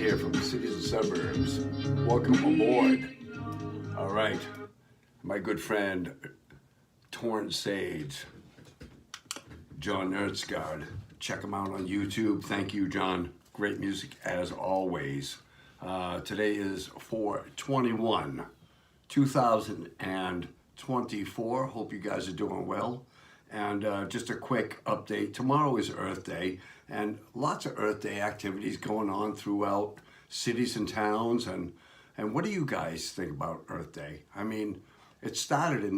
here from the cities and suburbs. Welcome aboard. All right, my good friend Torn Sage, John Ertzgard. Check him out on YouTube. Thank you, John. Great music as always. Today is 4/21, 2024. Hope you guys are doing well. And just a quick update. Tomorrow is Earth Day, and lots of Earth Day activities going on throughout cities and towns. And what do you guys think about Earth Day? I mean, it started a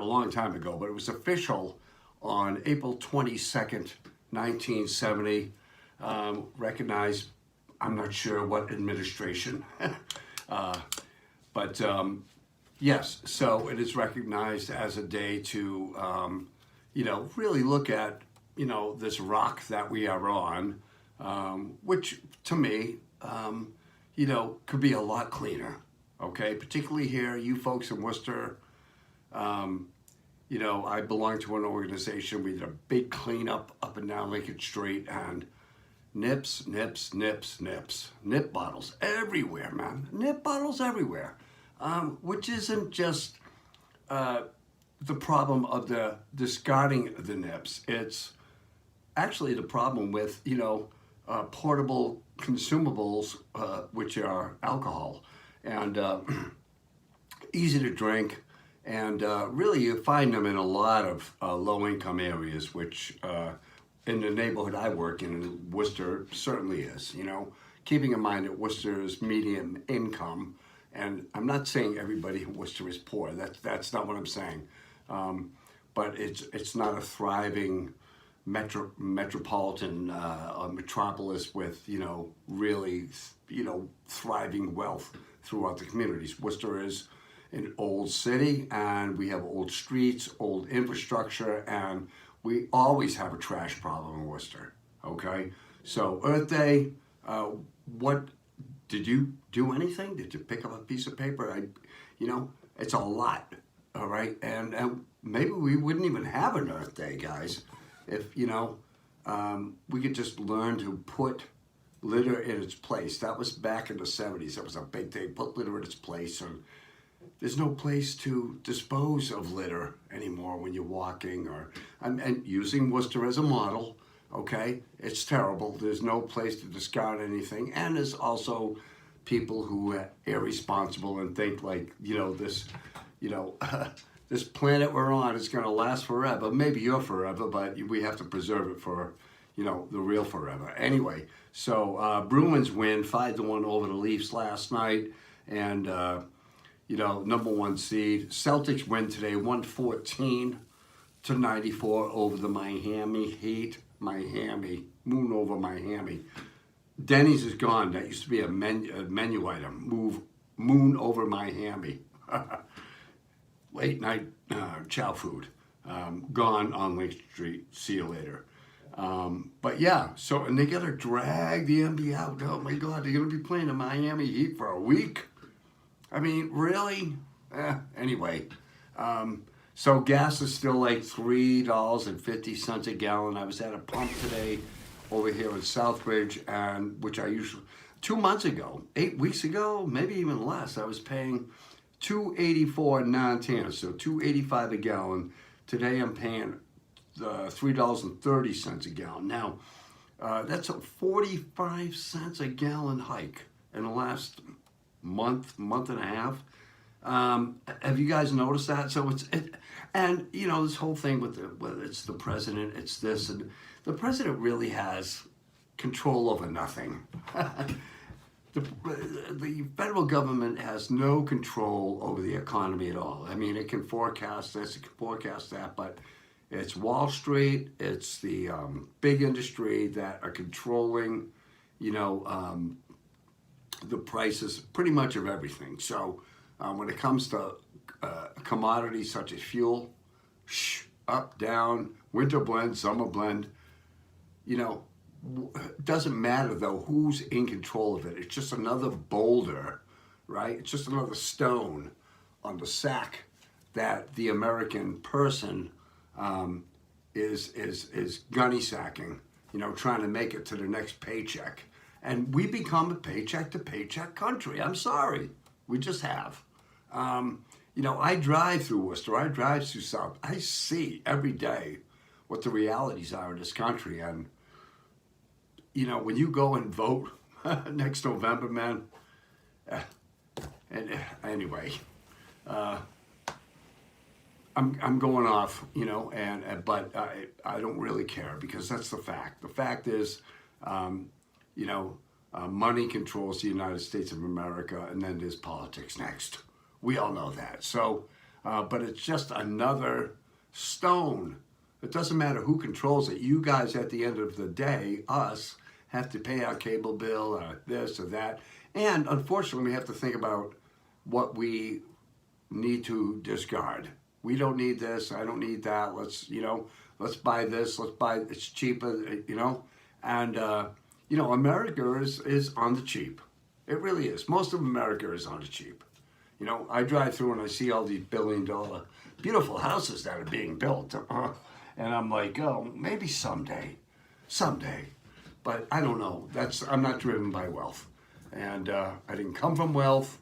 long time ago, but it was official on April 22nd, 1970. Recognized, I'm not sure what administration, but yes, so it is recognized as a day to, really look at, this rock that we are on, which to me, could be a lot cleaner, okay? Particularly here, you folks in Worcester, I belong to an organization. We did a big cleanup up and down Lincoln Street, and nips, nip bottles everywhere, man. Nip bottles everywhere. Which isn't just the problem of the discarding the nips. It's actually the problem with, portable consumables, which are alcohol, and easy to drink. And really you find them in a lot of low-income areas, which in the neighborhood I work in Worcester certainly is, keeping in mind that Worcester is medium income. And I'm not saying everybody in Worcester is poor. That's not what I'm saying. But it's not a thriving metropolitan metropolis with really thriving wealth throughout the communities. Worcester is an old city, and we have old streets, old infrastructure, and we always have a trash problem in Worcester. Okay, so Earth Day, what? Did you do anything? Did you pick up a piece of paper? It's a lot, all right? And maybe we wouldn't even have an Earth Day, guys, if, we could just learn to put litter in its place. That was back in the 70s. That was a big thing. Put litter in its place. And there's no place to dispose of litter anymore when you're walking and using Worcester as a model. Okay, it's terrible. There's no place to discard anything, and there's also people who are irresponsible and think like, this planet we're on is going to last forever. Maybe you're forever, but we have to preserve it for, the real forever. Anyway, so Bruins win 5-1 over the Leafs last night, and number one seed. Celtics win today, 114-94 over the Miami Heat. Miami, moon over Miami. Denny's is gone. That used to be a menu item. Moon over Miami. Late night chow food. Gone on Lake Street. See you later. But yeah, so, and they got to drag the NBA out. Oh my God, they're going to be playing the Miami Heat for a week? I mean, really? Anyway. So gas is still like $3.50 a gallon. I was at a pump today over here in Southbridge, and which I usually 2 months ago, 8 weeks ago, maybe even less, I was paying $2.84 non-tanner, so $2.85 a gallon. Today I'm paying $3.30 a gallon. Now that's a 45 cents a gallon hike in the last month and a half. Have you guys noticed that? So and this whole thing with whether it's the president, it's this, and the president really has control over nothing. The federal government has no control over the economy at all. I mean, it can forecast this, it can forecast that, but it's Wall Street, it's the big industry that are controlling, the prices pretty much of everything. So when it comes to commodities such as fuel, up, down, winter blend, summer blend, it doesn't matter though who's in control of it. It's just another boulder, right? It's just another stone on the sack that the American person is gunny sacking, trying to make it to the next paycheck. And we become a paycheck to paycheck country. I'm sorry. We just have. I drive through Worcester. I drive through South. I see every day what the realities are in this country. And, when you go and vote next November, man, anyway, I'm going off, but I don't really care because that's the fact. The fact is, money controls the United States of America, and then there's politics next. We all know that. So, but it's just another stone. It doesn't matter who controls it. You guys, at the end of the day, us, have to pay our cable bill, or this or that. And unfortunately, we have to think about what we need to discard. We don't need this. I don't need that. Let's buy this. It's cheaper, And, America is on the cheap. It really is. Most of America is on the cheap. I drive through and I see all these billion-dollar beautiful houses that are being built. And I'm like, oh, maybe someday. But I don't know. I'm not driven by wealth. And I didn't come from wealth.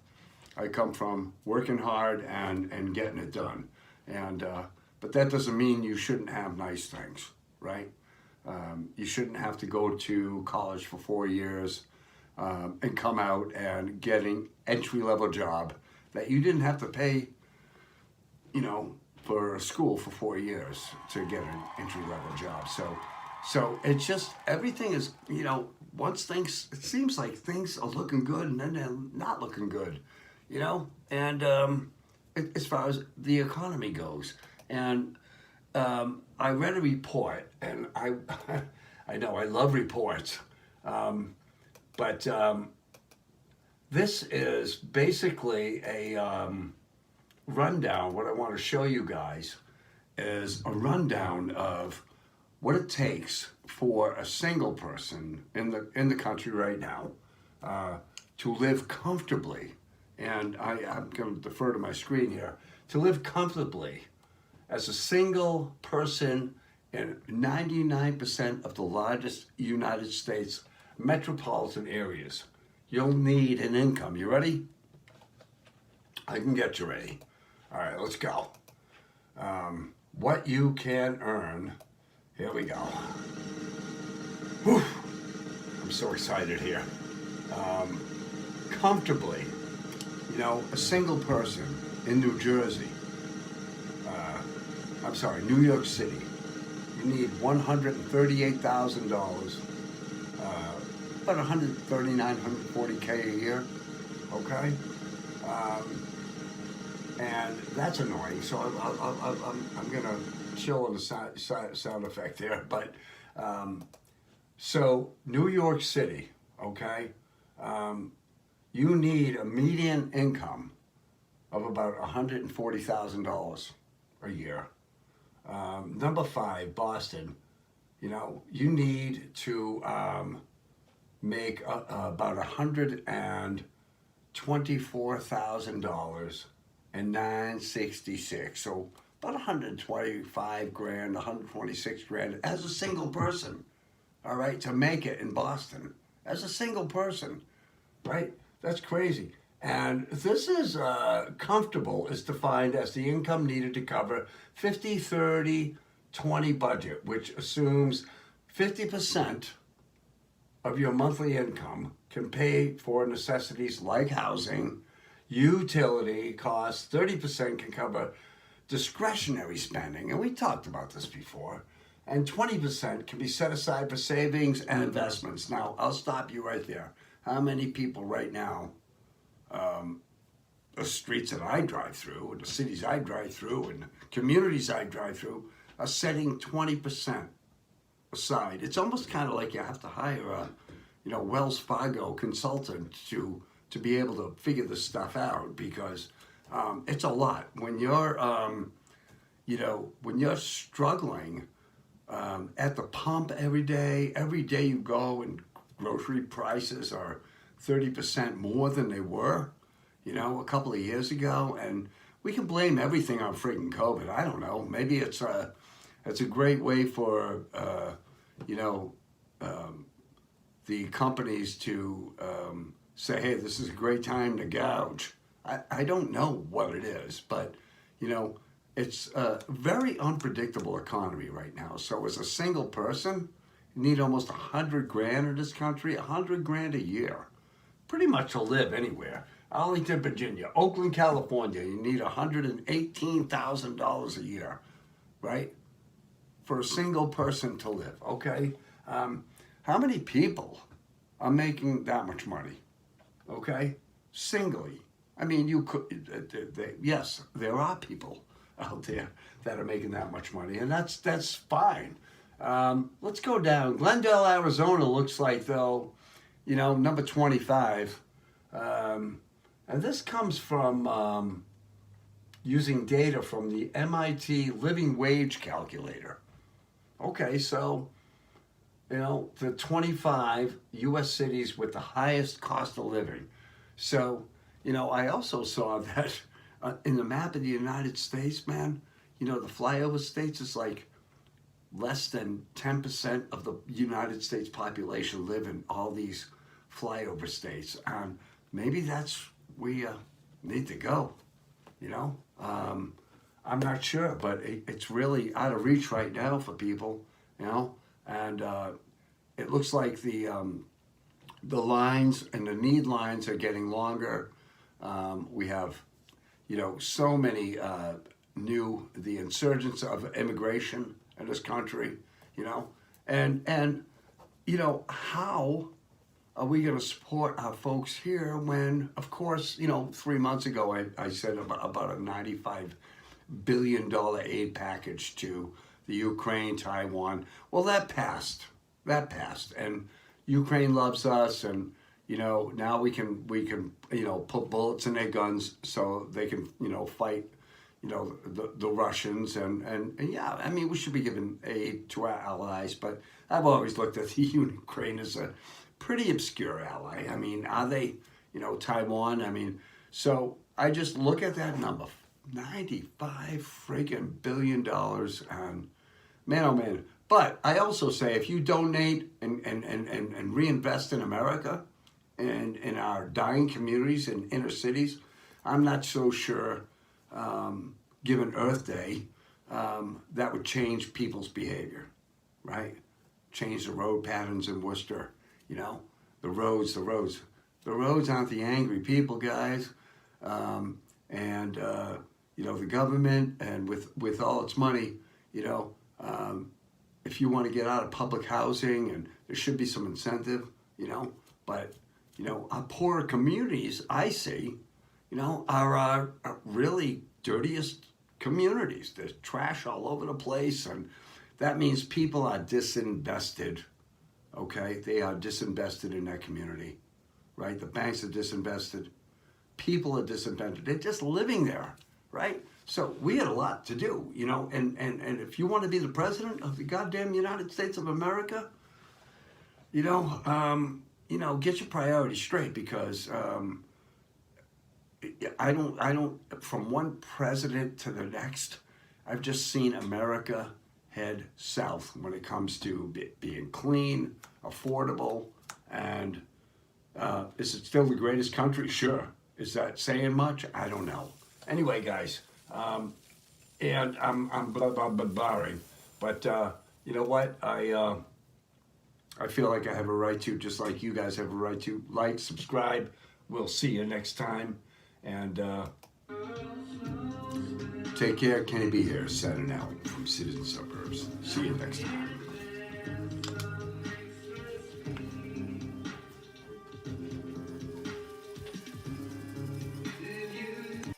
I come from working hard and getting it done. And but that doesn't mean you shouldn't have nice things, right? You shouldn't have to go to college for 4 years and come out and getting entry-level job that you didn't have to pay, for school for 4 years to get an entry-level job. So it's just, everything is, it seems like things are looking good and then they're not looking good, and as far as the economy goes. And I read a report, and I know I love reports, but this is basically a rundown. What I want to show you guys is a rundown of what it takes for a single person in the country right now to live comfortably. And I'm going to defer to my screen here. To live comfortably as a single person in 99% of the largest United States metropolitan areas, you'll need an income. You ready? I can get you ready. All right, let's go. What you can earn. Here we go. Whew. I'm so excited here. Comfortably, a single person in New Jersey, New York City, you need $138,000, about $139,000, $140K a year, okay? And that's annoying, so I'm gonna chill on the sound effect there, but so New York City, okay, you need a median income of about $140,000 a year. Number 5, Boston, you need to make about $124,000 and $966, so about 125 grand, 126 grand as a single person, all right, to make it in Boston as a single person, right? That's crazy. And this is comfortable is defined as the income needed to cover 50-30-20 budget, which assumes 50% of your monthly income can pay for necessities like housing, utility costs, 30% can cover discretionary spending, and we talked about this before, and 20% can be set aside for savings and investments. Now, I'll stop you right there. How many people right now, the streets that I drive through, and the cities I drive through, and communities I drive through, are setting 20% aside? It's almost kind of like you have to hire a, Wells Fargo consultant to be able to figure this stuff out, because it's a lot. When you're, when you're struggling at the pump every day you go and grocery prices are 30% more than they were, a couple of years ago, and we can blame everything on freaking COVID. I don't know. Maybe it's a the companies to say, hey, this is a great time to gouge. I don't know what it is, but it's a very unpredictable economy right now. So as a single person, you need almost $100,000 in this country, $100,000 a year, pretty much to live anywhere. Arlington, Virginia, Oakland, California, you need $118,000 a year, right? For a single person to live, okay? How many people are making that much money, okay? Singly. I mean, you could, yes, there are people out there that are making that much money, and that's fine. Let's go down. Glendale, Arizona looks like, though, number 25. And this comes from using data from the MIT Living Wage Calculator. Okay, so, the 25 U.S. cities with the highest cost of living. So, I also saw that in the map of the United States, man, the flyover states is like less than 10% of the United States population live in all these flyover states. Maybe that's where you need to go, I'm not sure, but it's really out of reach right now for people, and it looks like the lines and the need lines are getting longer. We have, so many the insurgence of immigration in this country, and how are we going to support our folks here when, of course, 3 months ago I said about a $95 billion aid package to the Ukraine, Taiwan. Well, that passed, and Ukraine loves us, and now we can put bullets in their guns so they can fight the Russians, and yeah, I mean, we should be giving aid to our allies, but I've always looked at the Ukraine as a pretty obscure ally. I mean, are they, Taiwan? I mean, so I just look at that number, $95 friggin' billion, and man, oh man. But I also say, if you donate and reinvest in America and in our dying communities in inner cities, I'm not so sure, given Earth Day, that would change people's behavior, right? Change the road patterns in Worcester, the roads aren't the angry people, guys. And the government, and with all its money, if you want to get out of public housing, and there should be some incentive, but our poorer communities, I see, are our really dirtiest communities. There's trash all over the place, and that means people are disinvested. Okay, they are disinvested in that community, right? The banks are disinvested. People are disinvested. They're just living there, right? So we had a lot to do, and if you want to be the president of the goddamn United States of America, get your priorities straight, because I don't, from one president to the next, I've just seen America head south when it comes to being clean, affordable, and is it still the greatest country? Sure. Is that saying much? I don't know. Anyway, guys, and I'm barring, but you know what? I feel like I have a right to, just like you guys have a right to, like, subscribe. We'll see you next time, and take care. Kenny B here, signing out from Citizen Suburbs. See you next time.